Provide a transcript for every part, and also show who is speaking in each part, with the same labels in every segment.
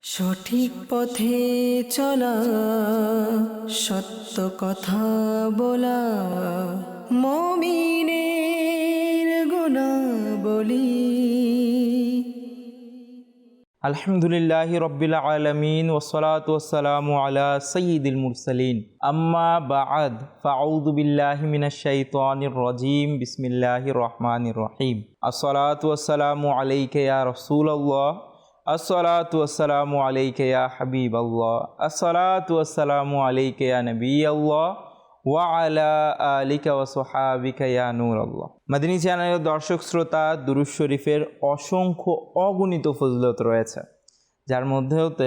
Speaker 1: সঠিক পথে চলা, সত্য কথা বলা, মুমিনের গুণাবলী।
Speaker 2: আলহামদুলিল্লাহি রব্বিল আলামিন ওয়াসসালাতু ওয়াসসালামু আলা সাইয়্যিদিল মুরসালিন আম্মা বা'দ ফাআউযু বিল্লাহি মিনাশ শাইতানির রাজীম বিসমিল্লাহির রহমানির রহিম। আসসালাতু ওয়াসসালামু আলাইকা ইয়া রাসূলুল্লাহ, আসসালাতু ওয়াসসালামু আলাইকা ইয়া হাবিবাল্লাহ, আসসালাতু ওয়াসসালামু আলাইকা ইয়া নবিয়াল্লাহ ওয়া আলা আলিকা ওয়া সাহাবিকা ইয়া নূরাল্লাহ। মাদিনী চ্যানেলের দর্শক শ্রোতা, দুরূদ শরীফের অসংখ্য অগণিত ফজিলত রয়েছে, যার মধ্যে হতে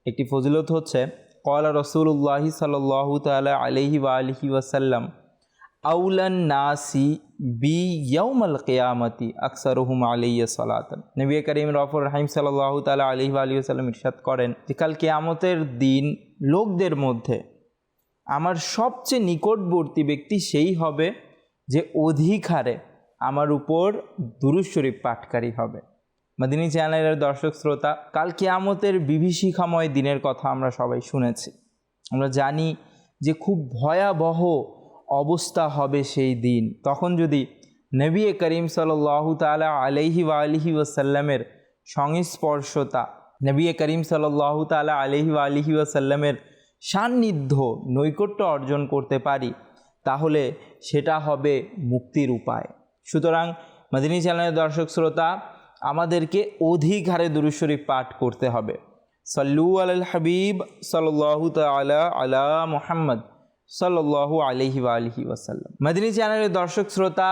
Speaker 2: একটি ফজিলত হচ্ছে ক্বালা রাসূলুল্লাহি সাল্লাল্লাহু তাআলা আলাইহি ওয়া আলিহি ওয়াসাল্লাম আউলান নাসি বি ইয়াউমাল কিয়ামতি আকসারুহুম আলাইয়া সালাতান। নবী করিম রফুর রহিম সাল্লাল্লাহু তাআলা আলাইহি ওয়া আলিহি ওয়াসাল্লাম ইরশাদ করেন যে কাল কিয়ামতের দিন লোকদের মধ্যে আমার সবচেয়ে নিকটবর্তী ব্যক্তি সেই হবে যে অধিক হারে আমার উপর দুরূদ শরীফ পাঠকারী হবে। মাদিনী চ্যানেলের দর্শক শ্রোতা, কাল কিয়ামতের বিভীষিকাময় দিনের কথা আমরা সবাই শুনেছি। আমরা জানি যে খুব ভয়াবহ অবস্থা হবে সেই দিন। তখন যদি নবী করিম সাল্লাল্লাহু তাআলা আলাইহি ওয়া আলিহি ওয়াসাল্লামের সংস্পর্শতা, নবী করিম সাল্লাল্লাহু তাআলা আলাইহি ওয়া আলিহি ওয়াসাল্লামের সান্নিধ্য, নৈকট্য অর্জন করতে পারি, তাহলে সেটা হবে মুক্তির উপায়। সুতরাং মাদিনী চ্যানেলের দর্শক শ্রোতা, আমাদেরকে অধিক হারে দুরূদ শরীফ পাঠ করতে হবে। সাল্লু আলাল হাবিব সাল্লাল্লাহু তাআলা আলা মুহাম্মদ সাল্লাল্লাহু আলাইহি ওয়া আলিহি ওয়াসাল্লাম। মাদিনী চ্যানেলের দর্শক শ্রোতা,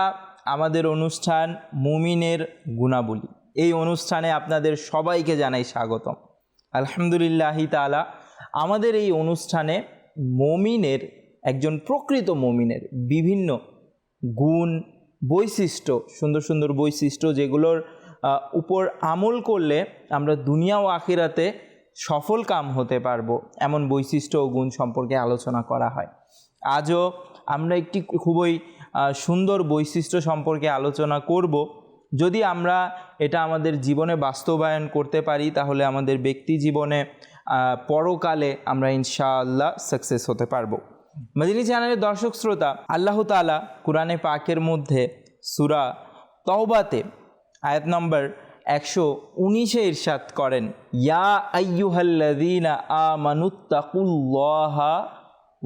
Speaker 2: আমাদের অনুষ্ঠান মুমিনের গুণাবলী, এই অনুষ্ঠানে আপনাদের সবাইকে জানাই স্বাগতম। আলহামদুলিল্লাহি তাআলা, আমাদের এই অনুষ্ঠানে মুমিনের, একজন প্রকৃত মুমিনের বিভিন্ন গুণ, বৈশিষ্ট্য, সুন্দর সুন্দর বৈশিষ্ট্য, যেগুলোর উপর আমল করলে আমরা দুনিয়া ও আখিরাতে সফল কাম হতে পারবো, এমন বৈশিষ্ট্য ও গুণ সম্পর্কে আলোচনা করা হয়। আজও আমরা একটি খুবই সুন্দর বৈশিষ্ট্য সম্পর্কে আলোচনা করব। যদি আমরা এটা আমাদের জীবনে বাস্তবায়ন করতে পারি, তাহলে আমাদের ব্যক্তি জীবনে, পরকালে আমরা ইনশাআল্লাহ সাকসেস হতে পারবো। মাদিনী চ্যানেলের দর্শক শ্রোতা, আল্লাহ তাআলা কুরআনে পাকের মধ্যে সূরা তাওবাতে আয়াত নম্বর 119-এ ইরশাদ করেন, ইয়া আইয়ুহাল্লাযীনা আমানুত্তাকুল্লাহা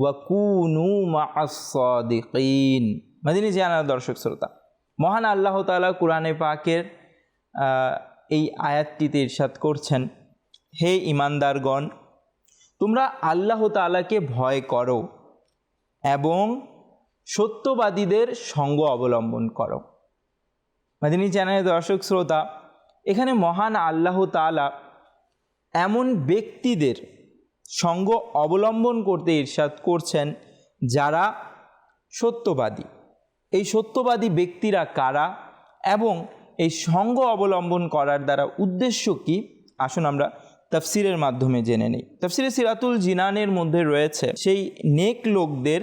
Speaker 2: ওয়া কুনু মা'আস সাদিকিন। মাদিনী চ্যানেলের দর্শক শ্রোতা, মহান আল্লাহ তাআলা কুরআনে পাকের এই আয়াতটিতে ইরশাদ করছেন, হে ঈমানদারগণ, তোমরা আল্লাহ তাআলাকে ভয় করো এবং সত্যবাদীদের সঙ্গ অবলম্বন করো। মাদিনী চ্যানেলের দর্শক শ্রোতা, এখানে মহান আল্লাহ তাআলা এমন ব্যক্তিদের সঙ্গ অবলম্বন করতে ইরশাদ করছেন যারা সত্যবাদী। এই সত্যবাদী ব্যক্তিরা কারা এবং এই সঙ্গ অবলম্বন করার দ্বারা উদ্দেশ্য কি, আসুন আমরা তাফসিরের মাধ্যমে জেনে নিই। তাফসিরে সিরাতুল জিনানের মধ্যে রয়েছে, সেই নেক লোকদের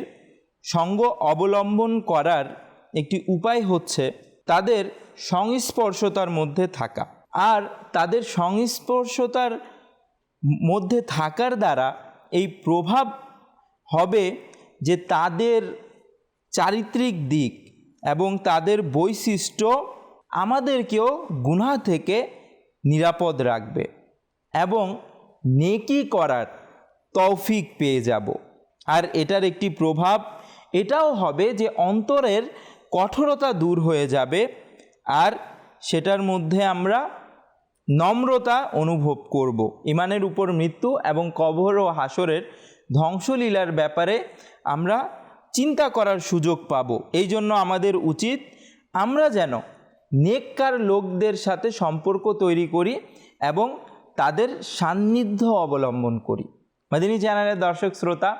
Speaker 2: সঙ্গ অবলম্বন করার একটি উপায় হচ্ছে তাদের সংস্পর্শতার মধ্যে থাকা। আর তাদের সংস্পর্শতার মধ্যে থাকার দ্বারা এই প্রভাব হবে যে তাদের চারিত্রিক দিক এবং তাদের বৈশিষ্ট্য আমাদেরকেও গুনাহ থেকে নিরাপদ রাখবে এবং নেকি করার তৌফিক পেয়ে যাব। আর এটার একটি প্রভাব এটাও হবে যে অন্তরের কঠোরতা দূর হয়ে যাবে, আর সেটার মধ্যে আমরা নম্রতা অনুভব করব। ঈমানের উপর মৃত্যু এবং কবর ও হাসরের ধ্বংসলীলার ব্যাপারে আমরা চিন্তা করার সুযোগ পাব। এই জন্য আমাদের উচিত আমরা যেন নেককার লোকদের সাথে সম্পর্ক তৈরি করি এবং তাদের সান্নিধ্য অবলম্বন করি। মাদিনী চ্যানেলের দর্শক শ্রোতা,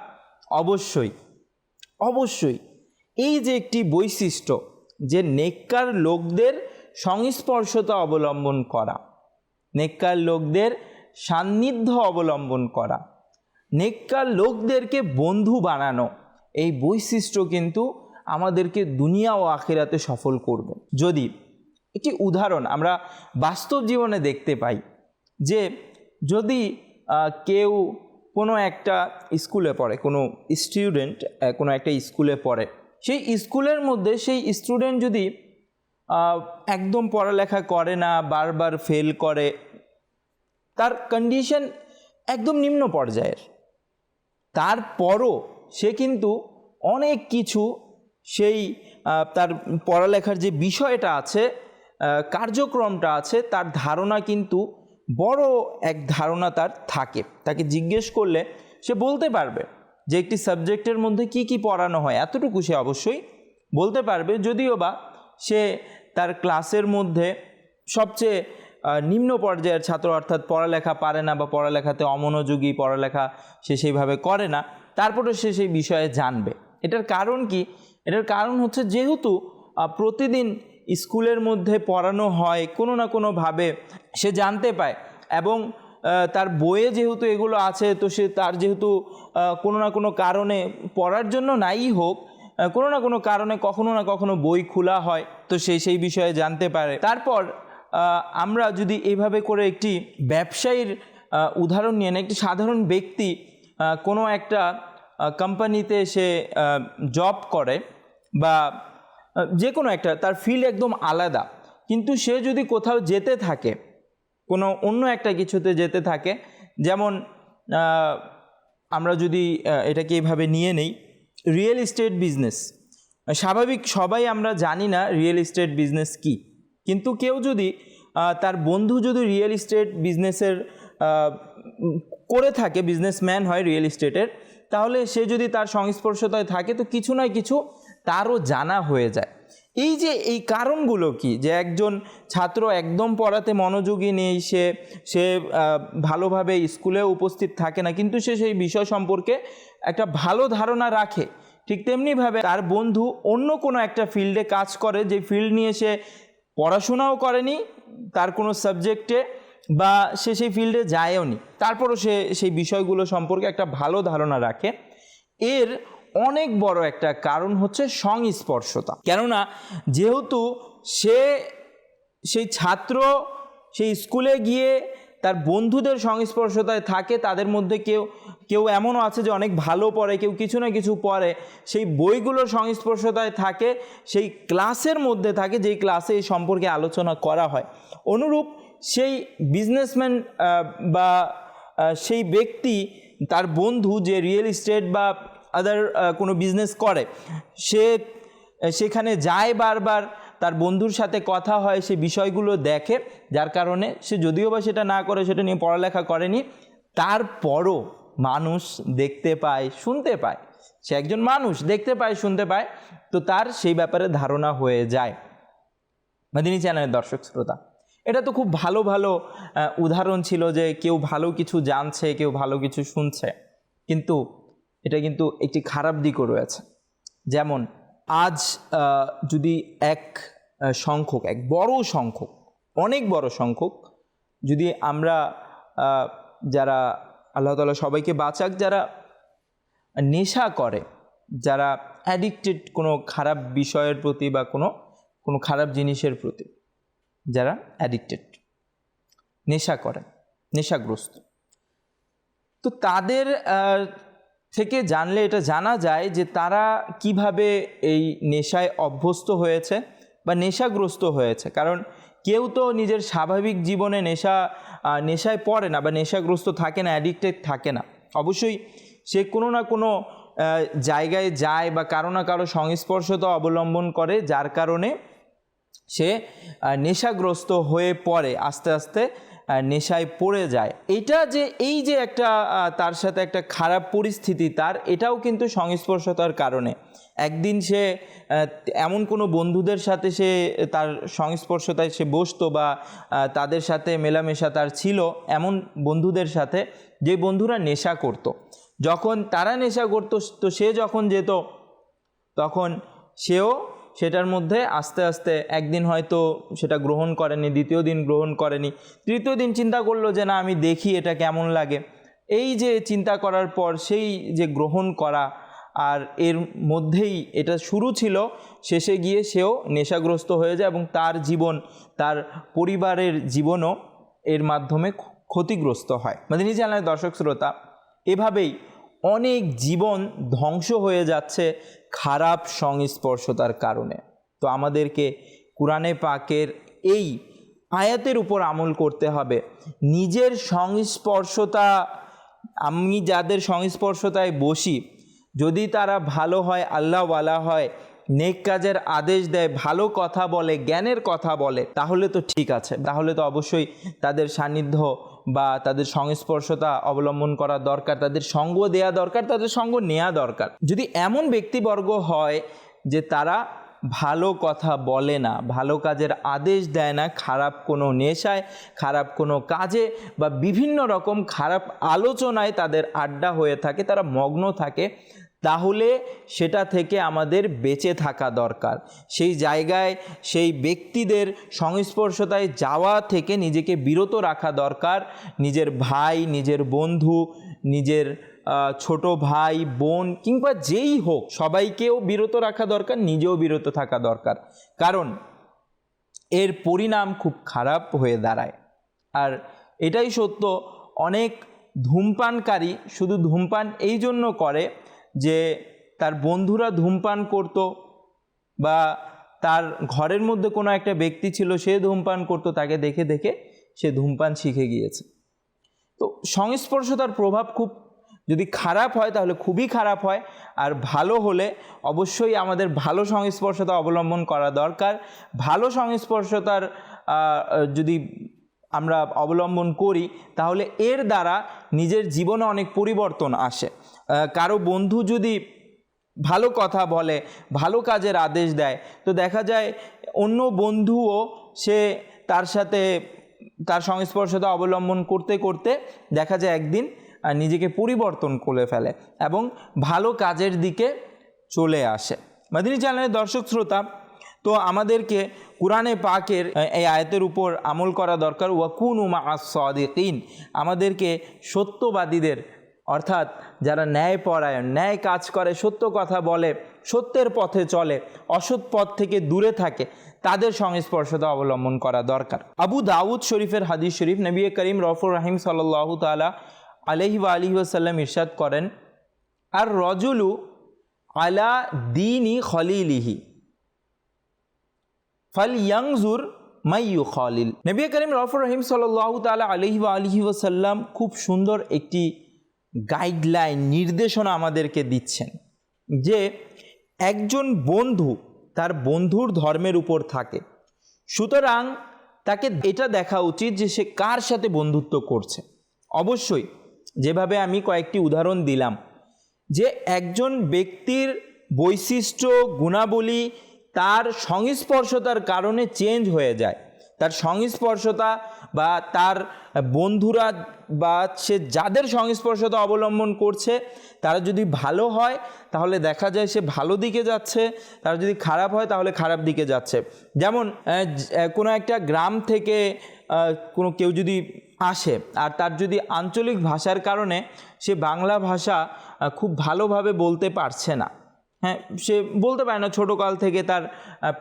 Speaker 2: অবশ্যই এই যে একটি বৈশিষ্ট্য যে নেককার লোকদের সংস্পর্শতা অবলম্বন করা, নেককার লোকদের সান্নিধ্য অবলম্বন করা, নেককার লোকদেরকে বন্ধু বানানো, এই বৈশিষ্ট্য কিন্তু আমাদেরকে দুনিয়া ও আখিরাতে সফল করবে। যদি একটি উদাহরণ আমরা বাস্তব জীবনে দেখতে পাই, যে যদি কেউ কোনো একটা স্কুলে পড়ে, কোনো স্টুডেন্ট কোনো একটা স্কুলে পড়ে, সেই স্কুলের মধ্যে সেই স্টুডেন্ট যদি একদম পড়ালেখা করে না, বারবার ফেল করে, তার কন্ডিশন একদম নিম্ন পর্যায়ের, তারপরও সে কিন্তু অনেক কিছু সেই তার পড়ালেখার যে বিষয়টা আছে, কার্যক্রমটা আছে, তার ধারণা কিন্তু বড় এক ধারণা তার থাকে। তাকে জিজ্ঞেস করলে সে বলতে পারবে যে একটি সাবজেক্টের মধ্যে কি কি পড়ানো হয়, এতটুকু সে অবশ্যই বলতে পারবে, যদিও বা সে তার ক্লাসের মধ্যে সবচেয়ে নিম্ন পর্যায়ের ছাত্র, অর্থাৎ পড়ালেখা পারে না বা পড়ালেখাতে অমনোযোগী, পড়ালেখা সে সেইভাবে করে না, তারপরে সে সেই বিষয়ে জানবে। এটার কারণ কি? এটার কারণ হচ্ছে যেহেতু প্রতিদিন স্কুলের মধ্যে পড়ানো হয়, কোনো না কোনোভাবে সে জানতে পায়, এবং তার বইয়ে যেহেতু এগুলো আছে, তো সে তার যেহেতু কোনো না কোনো কারণে পড়ার জন্য নাই হোক, কোনো না কোনো কারণে কখনো না কখনো বই খোলা হয়, তো সে সেই বিষয়ে জানতে পারে। তারপর আমরা যদি এইভাবে করে একটি ব্যবসায়ীর উদাহরণ নিয়ে নেই, একটি সাধারণ ব্যক্তি কোনো একটা কোম্পানিতে সে জব করে বা যে কোনো একটা, তার ফিল্ড একদম আলাদা, কিন্তু সে যদি কোথাও যেতে থাকে, কোনো অন্য একটা কিছুতে যেতে থাকে, যেমন আমরা যদি এটাকে এইভাবে নিয়ে নেই, রিয়েল এস্টেট বিজনেস। স্বাভাবিক সবাই আমরা জানি না রিয়েল এস্টেট বিজনেস কি, কিন্তু কেউ যদি তার বন্ধু যদি রিয়েল এস্টেট বিজনেসের করে থাকে, বিজনেসম্যান হয় রিয়েল এস্টেটের, তাহলে সে যদি তার সংস্পর্শতায় থাকে, তো কিছু না কিছু তারও জানা হয়ে যায়। এই যে এই কারণগুলো কি, যে একজন ছাত্র একদম পড়াতে মনোযোগী নেই, সে ভালোভাবে স্কুলে উপস্থিত থাকে না, কিন্তু সে সেই বিষয় সম্পর্কে একটা ভালো ধারণা রাখে। ঠিক তেমনিভাবে তার বন্ধু অন্য কোনো একটা ফিল্ডে কাজ করে, যে ফিল্ড নিয়ে সে পড়াশোনাও করেনি তার কোনো সাবজেক্টে, বা সে সেই ফিল্ডে যায়ও নি, তারপরও সে সেই বিষয়গুলো সম্পর্কে একটা ভালো ধারণা রাখে। এর অনেক বড় একটা কারণ হচ্ছে সংস্পর্শতা। কেননা যেহেতু সেই ছাত্র সেই স্কুলে গিয়ে তার বন্ধুদের সংস্পর্শতায় থাকে, তাদের মধ্যে কেউ এমনও আছে যে অনেক ভালো পড়ে, কেউ কিছু না কিছু পড়ে, সেই বইগুলোর সংস্পর্শতায় থাকে, সেই ক্লাসের মধ্যে থাকে, যেই ক্লাসে এই সম্পর্কে আলোচনা করা হয়। অনুরূপ সেই বিজনেসম্যান বা সেই ব্যক্তি, তার বন্ধু যে রিয়েল এস্টেট বা আদার কোনো বিজনেস করে, সেখানে যায় বারবার, তার বন্ধুর সাথে কথা হয়, সে বিষয়গুলো দেখে, যার কারণে সে যদিও বা সেটা না করে, সেটা নিয়ে পড়ালেখা করেনি, তারপরও মানুষ দেখতে পায়, শুনতে পায়, সে একজন মানুষ দেখতে পায়, শুনতে পায়, তো তার সেই ব্যাপারে ধারণা হয়ে যায়। মাদিনী চ্যানেলের দর্শক শ্রোতা, এটা তো খুব ভালো ভালো উদাহরণ ছিল, যে কেউ ভালো কিছু জানছে, কেউ ভালো কিছু শুনছে, কিন্তু এটা কিন্তু একটি খারাপ দিকও রয়েছে। যেমন আজ যদি এক বড় সংখ্যক, অনেক বড় সংখ্যক, যদি আমরা যারা, আল্লাহ তাআলা সবাইকে বাঁচাক, যারা নেশা করে, যারা অ্যাডিক্টেড কোনো খারাপ বিষয়ের প্রতি বা কোনো খারাপ জিনিসের প্রতি, যারা অ্যাডিক্টেড, নেশা করে, নেশাগ্রস্ত, তো তাদের থেকে জানলে এটা জানা যায় যে তারা কিভাবে এই নেশায় অভ্যস্ত হয়েছে বা নেশাগ্রস্ত হয়েছে। কারণ কেউ তো নিজের স্বাভাবিক জীবনে নেশায় পড়ে না বা নেশাগ্রস্ত থাকে না, অ্যাডিক্টেড থাকে না। অবশ্যই সে কোনো না কোনো জায়গায় যায় বা কারো না কারো সংস্পর্শতা অবলম্বন করে, যার কারণে সে নেশাগ্রস্ত হয়ে পড়ে, আস্তে আস্তে নেশায় পড়ে যায়। এই যে একটা তার সাথে একটা খারাপ পরিস্থিতি তার, এটাও কিন্তু সংস্পর্শতার কারণে। একদিন সে এমন কোনো বন্ধুদের সাথে সে তার সংস্পর্শতায় সে বসতো বা তাদের সাথে মেলামেশা তার ছিল, এমন বন্ধুদের সাথে যে বন্ধুরা নেশা করত। যখন তারা নেশা করতো, তো সে যখন যেত, তখন সেও সেটার মধ্যে আস্তে আস্তে একদিন হয়তো সেটা গ্রহণ করেনি, দ্বিতীয় দিন গ্রহণ করেনি, তৃতীয় দিন চিন্তা করলো যে না, আমি দেখি এটা কেমন লাগে। এই যে চিন্তা করার পর সেই যে গ্রহণ করা, আর এর মধ্যেই এটা শুরু ছিল, শেষে গিয়ে সেও নেশাগ্রস্ত হয়ে যায় এবং তার জীবন, তার পরিবারের জীবনও এর মাধ্যমে ক্ষতিগ্রস্ত হয়। মাদানী চ্যানেলের দর্শক শ্রোতা, এভাবেই অনেক জীবন ধ্বংস হয়ে যাচ্ছে খারাপ সংস্পর্শতার কারণে। তো আমাদেরকে কুরআনে পাকের এই আয়াতের উপর আমল করতে হবে। নিজের সংস্পর্শতা, আমি যাদের সংস্পর্শতায় বসি, যদি তারা ভালো হয়, আল্লাহওয়ালা হয়, নেক কাজের আদেশ দেয়, ভালো কথা বলে, জ্ঞানের কথা বলে, তাহলে তো ঠিক আছে, তাহলে তো অবশ্যই তাদের সান্নিধ্য বা তাদের সংস্পর্শতা অবলম্বন করা দরকার, তাদের সঙ্গ দেয়া দরকার, তাদের সঙ্গ নেওয়া দরকার। যদি এমন ব্যক্তিবর্গ হয় যে তারা ভালো কথা বলে না, ভালো কাজের আদেশ দেয় না, খারাপ কোনো নেশায়, খারাপ কোনো কাজে বা বিভিন্ন রকম খারাপ আলোচনায় তাদের আড্ডা হয়ে থাকে, তারা মগ্ন থাকে, তাহলে সেটা থেকে আমাদের বেঁচে থাকা দরকার। সেই জায়গায় সেই ব্যক্তিদের সংস্পর্শতায় যাওয়া থেকে নিজেকে বিরত রাখা দরকার। নিজের ভাই, নিজের বন্ধু, নিজের ছোট ভাই বোন কিংবা যেই হোক, সবাইকেও বিরত রাখা দরকার, নিজেও বিরত থাকা দরকার, কারণ এর পরিণাম খুব খারাপ হয়ে দাঁড়ায়। আর এটাই সত্য, অনেক ধূমপানকারী শুধু ধূমপান এই জন্য করে যে তার বন্ধুরা ধূমপান করত বা তার ঘরের মধ্যে কোনো একটা ব্যক্তি ছিল সে ধূমপান করত, তাকে দেখে দেখে সে ধূমপান শিখে গিয়েছে। তো সংস্পর্শতার প্রভাব খুব, যদি খারাপ হয় তাহলে খুবই খারাপ হয়, আর ভালো হলে অবশ্যই আমাদের ভালো সংস্পর্শতা অবলম্বন করা দরকার। ভালো সংস্পর্শতার যদি আমরা অবলম্বন করি তাহলে এর দ্বারা নিজের জীবনে অনেক পরিবর্তন আসে। কারো বন্ধু যদি ভালো কথা বলে, ভালো কাজের আদেশ দেয়, তো দেখা যায় অন্য বন্ধুও সে তার সাথে তার সংস্পর্শতা অবলম্বন করতে করতে দেখা যায় একদিন নিজেকে পরিবর্তন করে ফেলে এবং ভালো কাজের দিকে চলে আসে। মাদানী চ্যানেলের দর্শক শ্রোতা, তো আমাদেরকে কুরআনে পাকের এই আয়াতের উপর আমল করা দরকার। ওয়াকুনু মাআস সাদিকিন, আমাদেরকে সত্যবাদীদের, অর্থাৎ যারা ন্যায়পরায়ণ, ন্যায় কাজ করে, সত্য কথা বলে, সত্যের পথে চলে, অসৎ পথ থেকে দূরে থাকে, তাদের সংস্পর্শতা অবলম্বন করা দরকার। আবু দাউদ শরীফের হাদিস শরীফ, নবী করিম রউফুর রহিম সাল্লাল্লাহু তাআলা আলাইহি ওয়া আলিহি ওয়াসাল্লাম ইরশাদ করেন, আর রজুলু আলা দীনি খলিলিহি ফালইয়ানজুর মাইয়ু খালিল। নবী করিম রউফুর রহিম সাল্লাল্লাহু তাআলা আলাইহি ওয়া আলিহি ওয়াসাল্লাম খুব সুন্দর একটি গাইডলাইন, নির্দেশনা আমাদেরকে দিচ্ছেন যে একজন বন্ধু তার বন্ধুর ধর্মের উপর থাকে, সুতরাং তাকে এটা দেখা উচিত যে সে কার সাথে বন্ধুত্ব করছে। অবশ্যই যেভাবে আমি কয়েকটি উদাহরণ দিলাম যে একজন ব্যক্তির বৈশিষ্ট্য, গুণাবলী তার সংস্পর্শতার কারণে চেঞ্জ হয়ে যায়। তার সংস্পর্শতা বা তার বন্ধুরা বা সে যাদের সংস্পর্শতা অবলম্বন করছে তারা যদি ভালো হয় তাহলে দেখা যায় সে ভালো দিকে যাচ্ছে, তারা যদি খারাপ হয় তাহলে খারাপ দিকে যাচ্ছে। যেমন কোনো একটা গ্রাম থেকে কোনো কেউ যদি আসে আর তার যদি আঞ্চলিক ভাষার কারণে সে বাংলা ভাষা খুব ভালোভাবে বলতে পারছে না, হ্যাঁ, সে বলতে পারে না, ছোটোকাল থেকে তার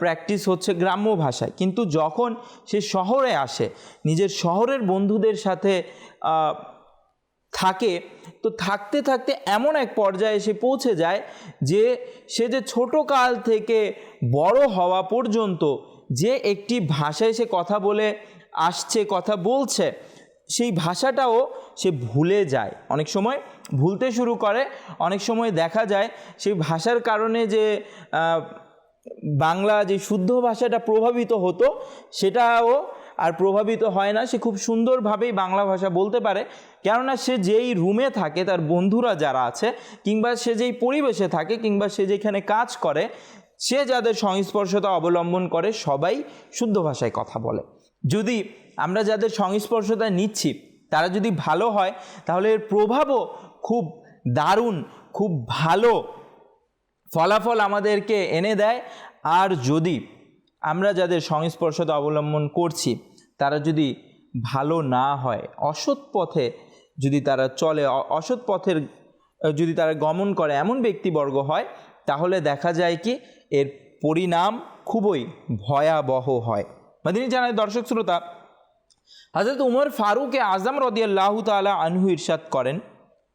Speaker 2: প্র্যাকটিস হচ্ছে গ্রাম্য ভাষায়, কিন্তু যখন সে শহরে আসে, নিজের শহরের বন্ধুদের সাথে থাকে, তো থাকতে থাকতে এমন এক পর্যায়ে সে পৌঁছে যায় যে সে যে ছোটোকাল থেকে বড় হওয়া পর্যন্ত যে একটি ভাষায় সে কথা বলে আসছে, কথা বলছে, সেই ভাষাটাও সে ভুলে যায়, অনেক সময় ভুলতে শুরু করে। অনেক সময় দেখা যায় সেই ভাষার কারণে যে বাংলা যে শুদ্ধ ভাষাটা প্রভাবিত হতো সেটাও আর প্রভাবিত হয় না, সে খুব সুন্দরভাবেই বাংলা ভাষা বলতে পারে, কেননা সে যেই রুমে থাকে, তার বন্ধুরা যারা আছে, কিংবা সে যেই পরিবেশে থাকে, কিংবা সে যেখানে কাজ করে, সে যাদের সংস্পর্শতা অবলম্বন করে সবাই শুদ্ধ ভাষায় কথা বলে। যদি আমরা যাদের সংস্পর্শতা নিচ্ছি তারা যদি ভালো হয় তাহলে এর প্রভাবও খুব দারুণ, খুব ভালো ফলাফল আমাদেরকে এনে দেয়। আর যদি আমরা যাদের সংস্পর্শতা অবলম্বন করছি তারা যদি ভালো না হয়, অসৎ পথে যদি তারা চলে, অসৎ পথের যদি তারা গমন করে, এমন ব্যক্তিবর্গ হয়, তাহলে দেখা যায় কি এর পরিণাম খুবই ভয়াবহ হয়। মাদানী চ্যানেলের দর্শক শ্রোতা, হযরত উমর ফারুক আজম রাদিয়াল্লাহু তাআলা আনহু ইরশাদ করেন,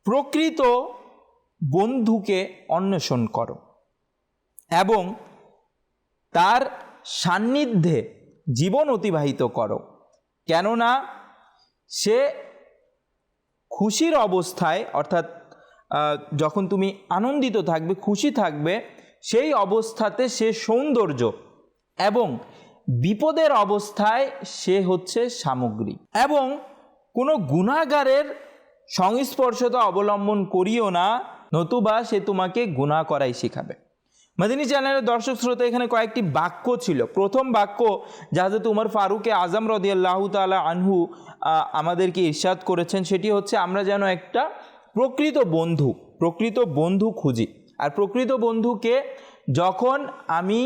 Speaker 2: প্রকৃত বন্ধুকে অন্বেষণ করো এবং তার সান্নিধ্যে জীবন অতিবাহিত করো, কেননা সে খুশির অবস্থায়, অর্থাৎ যখন তুমি আনন্দিত থাকবে, খুশি থাকবে, সেই অবস্থাতে সে সৌন্দর্য, এবং বিপদের অবস্থায় সে হচ্ছে সামগ্রী। এবং কোনো গুনাহগারের সংস্পর্শতা অবলম্বন করিও না, নতুবা সে তোমাকে গুনাহ করাই শেখাবে। মাদিনী চ্যানেলের দর্শক শ্রোতা, এখানে কয়েকটি বাক্য ছিল। প্রথম বাক্য যা হযরত উমর ফারুক আজম রাদিয়াল্লাহু তাআলা আনহু আমাদেরকে ইরশাদ করেছেন, সেটি হচ্ছে আমরা যেন একটা প্রকৃত বন্ধু খুঁজি। আর প্রকৃত বন্ধুকে যখন আমি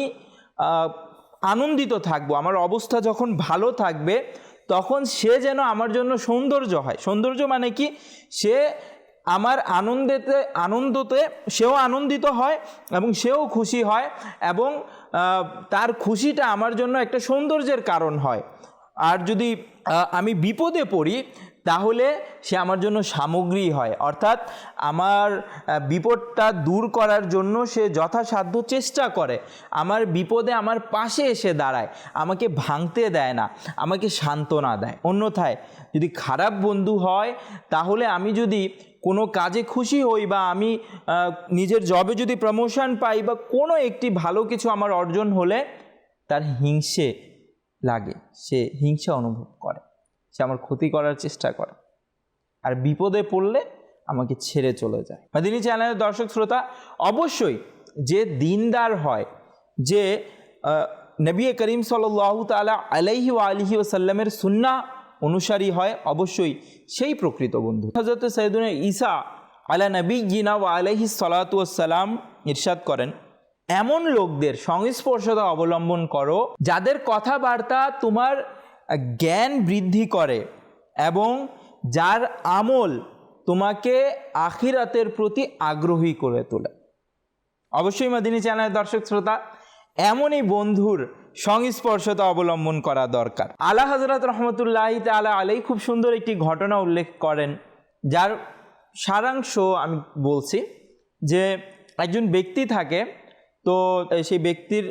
Speaker 2: আনন্দিত থাকবো, আমার অবস্থা যখন ভালো থাকবে, তখন সে যেন আমার জন্য সৌন্দর্য হয়। সৌন্দর্য মানে কি? সে আমার আনন্দতে সেও আনন্দিত হয় এবং সেও খুশি হয়, এবং তার খুশিটা আমার জন্য একটা সৌন্দর্যের কারণ হয়। আর যদি আমি বিপদে পড়ি, তাহলে সে আমার জন্য সামগ্রী হয়, অর্থাৎ আমার বিপদটা দূর করার জন্য সে যথাসাধ্য চেষ্টা করে, আমার বিপদে আমার পাশে এসে দাঁড়ায়, আমাকে ভাঙতে দেয় না, আমাকে সান্ত্বনা দেয়। অন্যথায় যদি খারাপ বন্ধু হয়, তাহলে আমি যদি কোনো কাজে খুশি হই, বা আমি নিজের জবে যদি প্রমোশন পাই, বা কোনো একটি ভালো কিছু আমার অর্জন হলে তার হিংসে লাগে, সে হিংসা অনুভব করে, সে আমার ক্ষতি করার চেষ্টা করে, আর বিপদে পড়লে আমাকে ছেড়ে চলে যায়। মাদিনী চ্যানেলের দর্শক শ্রোতা, অবশ্যই যে দিনদার হয়, যে নবী করিম সাল্লাল্লাহু তাআলা আলাইহি ওয়া আলিহি ওয়াসাল্লামের সুন্নাহ অনুসারী হয়, অবশ্যই সেই প্রকৃত বন্ধু। হযরত সাইয়্যিদুনা ঈসা আলা নবিয়্যিনা ওয়া আলাইহিস সালাতু ওয়াস সালাম ইরশাদ করেন, এমন লোকদের সংস্পর্শতা অবলম্বন করো যাদের কথাবার্তা তোমার জ্ঞান বৃদ্ধি করে এবং যার আমল তোমাকে আখিরাতের প্রতি আগ্রহী করে তোলে। অবশ্যই মাদিনী চ্যানেলের দর্শক শ্রোতা, এমনই বন্ধুর সংস্পর্শতা অবলম্বন করা দরকার। আলা হযরত রহমতুল্লাহি তাআলা আলাইহি খুব সুন্দর একটি ঘটনা উল্লেখ করেন, যার সারাংশ আমি বলছি। যে একজন ব্যক্তি থাকে, তো সেই ব্যক্তির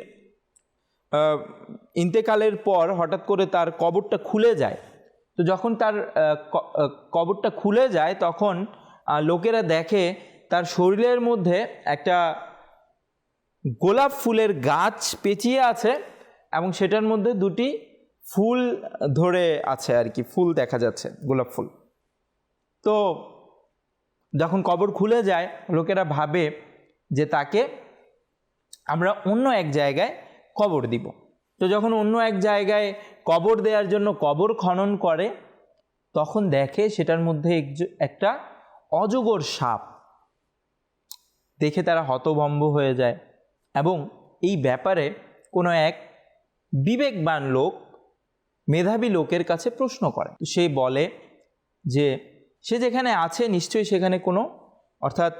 Speaker 2: ইন্তেকালের পর হঠাৎ করে তার কবরটা খুলে যায়। তো যখন তার কবরটা খুলে যায়, তখন লোকেরা দেখে তার শরীরের মধ্যে একটা গোলাপ ফুলের গাছ পেঁচিয়ে আছে, এবং সেটার মধ্যে দুটি ফুল ধরে আছে আর কি, ফুল দেখা যাচ্ছে, গোলাপ ফুল। তো যখন কবর খুলে যায়, লোকেরা ভাবে যে তাকে আমরা অন্য এক জায়গায় কবর দিব। তো যখন অন্য এক জায়গায় কবর দেওয়ার জন্য কবর খনন করে, তখন দেখে সেটার মধ্যে একটা অজগর সাপ। দেখে তারা হতভম্ব হয়ে যায়, এবং এই ব্যাপারে কোনো এক বিবেকবান লোক, মেধাবী লোকের কাছে প্রশ্ন করে। তো সে বলে যে সে যেখানে আছে নিশ্চয়ই সেখানে কোনো, অর্থাৎ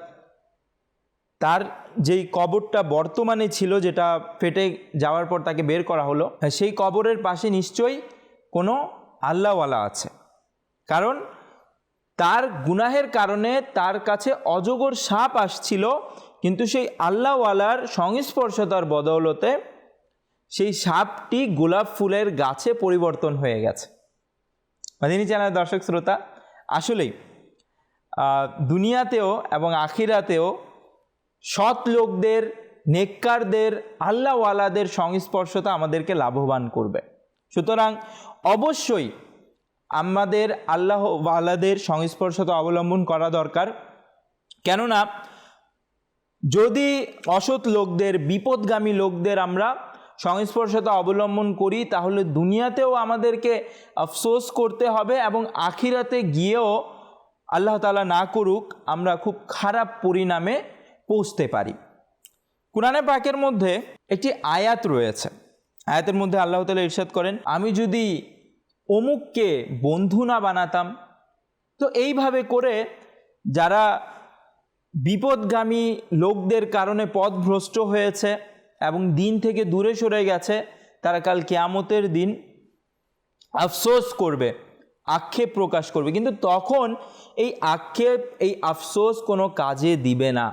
Speaker 2: তার যেই কবরটা বর্তমানে ছিল, যেটা ফেটে যাওয়ার পর তাকে বের করা হলো, সেই কবরের পাশে নিশ্চয়ই কোনো আল্লাহওয়ালা আছে, কারণ তার গুনাহের কারণে তার কাছে অজগর সাপ আসছিল, কিন্তু সেই আল্লাহওয়ালার সংস্পর্শতার বদৌলতে সেই সাপটি গোলাপ ফুলের গাছে পরিবর্তন হয়ে গেছে। মাদিনী চ্যানেলের দর্শক শ্রোতা, আসলেই দুনিয়াতেও এবং আখিরাতেও সৎ লোকদের, নেককারদের, আল্লাহওয়ালাদের সংস্পর্শতা আমাদেরকে লাভবান করবে। সুতরাং অবশ্যই আমাদের আল্লাহওয়ালাদের সংস্পর্শতা অবলম্বন করা দরকার। কেননা যদি অসৎ লোকদের, বিপদগামী লোকদের আমরা সংস্পর্শতা অবলম্বন করি, তাহলে দুনিয়াতেও আমাদেরকে আফসোস করতে হবে, এবং আখিরাতে গিয়েও আল্লাহ তাআলা না করুক আমরা খুব খারাপ পরিণামে পৌঁছতে পারি। কুরআনে পাকের মধ্যে একটি আয়াত রয়েছে, আয়াতের মধ্যে আল্লাহ তাআলা ইরশাদ করেন, আমি যদি অমুককে বন্ধু না বানাতাম। তো এইভাবে করে যারা বিপদগামী লোকদের কারণে পথভ্রষ্ট হয়েছে এবং দিন থেকে দূরে সরে গেছে, তারা কাল কিয়ামতের দিন আফসোস করবে আক্ষেপ প্রকাশ করবে, কিন্তু তখন এই আক্ষেপ, এই আফসোস কোনো কাজে দিবে না।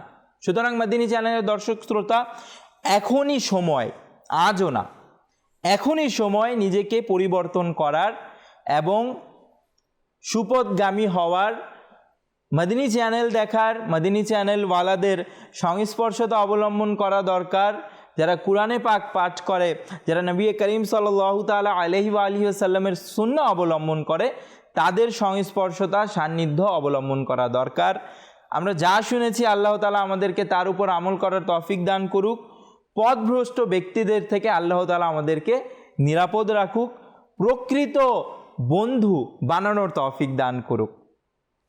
Speaker 2: সুতরাং মাদিনী চ্যানেলের দর্শক শ্রোতা, এখনই সময়, আজও না, এখনই সময় নিজেকে পরিবর্তন করার এবং সুপথগামী হওয়ার, মাদিনী চ্যানেল দেখার, মাদিনী চ্যানেলওয়ালাদের সংস্পর্শতা অবলম্বন করা দরকার। যারা কোরআনে পাক পাঠ করে, যারা নবী করিম সাল্লাল্লাহু তাআলা আলাইহি ওয়া আলিহি ওয়াসাল্লামের সুন্নাহ অবলম্বন করে, তাদের সংস্পর্শতা, সান্নিধ্য অবলম্বন করা দরকার। আমরা যা শুনেছি আল্লাহ তাআলা আমাদেরকে তার উপর আমল করার তৌফিক দান করুক। পথভ্রষ্ট ব্যক্তিদের থেকে আল্লাহ তাআলা আমাদেরকে নিরাপদ রাখুক। প্রকৃত বন্ধু বানানোর তৌফিক দান করুক।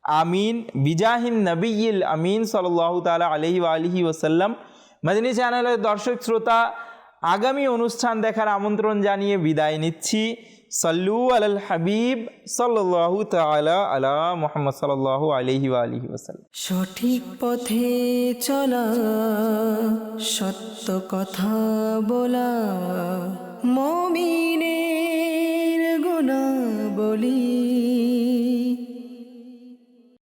Speaker 2: আমিন। বিজাহিন নবিয়িল আমিন সাল্লাল্লাহু তাআলা আলাইহি ওয়া আলিহি ওয়াসাল্লাম। মাদিনী চ্যানেলের দর্শক শ্রোতা, আগামী অনুষ্ঠান দেখার আমন্ত্রণ জানিয়ে বিদায় নিচ্ছি। সাল্লু আলাল হাবিব সাল্লাল্লাহু তাআলা আলা মুহাম্মদ সাল্লাল্লাহু আলাইহি ওয়া আলিহি ওয়াসাল্লাম।
Speaker 1: সঠিক পথে চলা, সত্য কথা বলা, মুমিন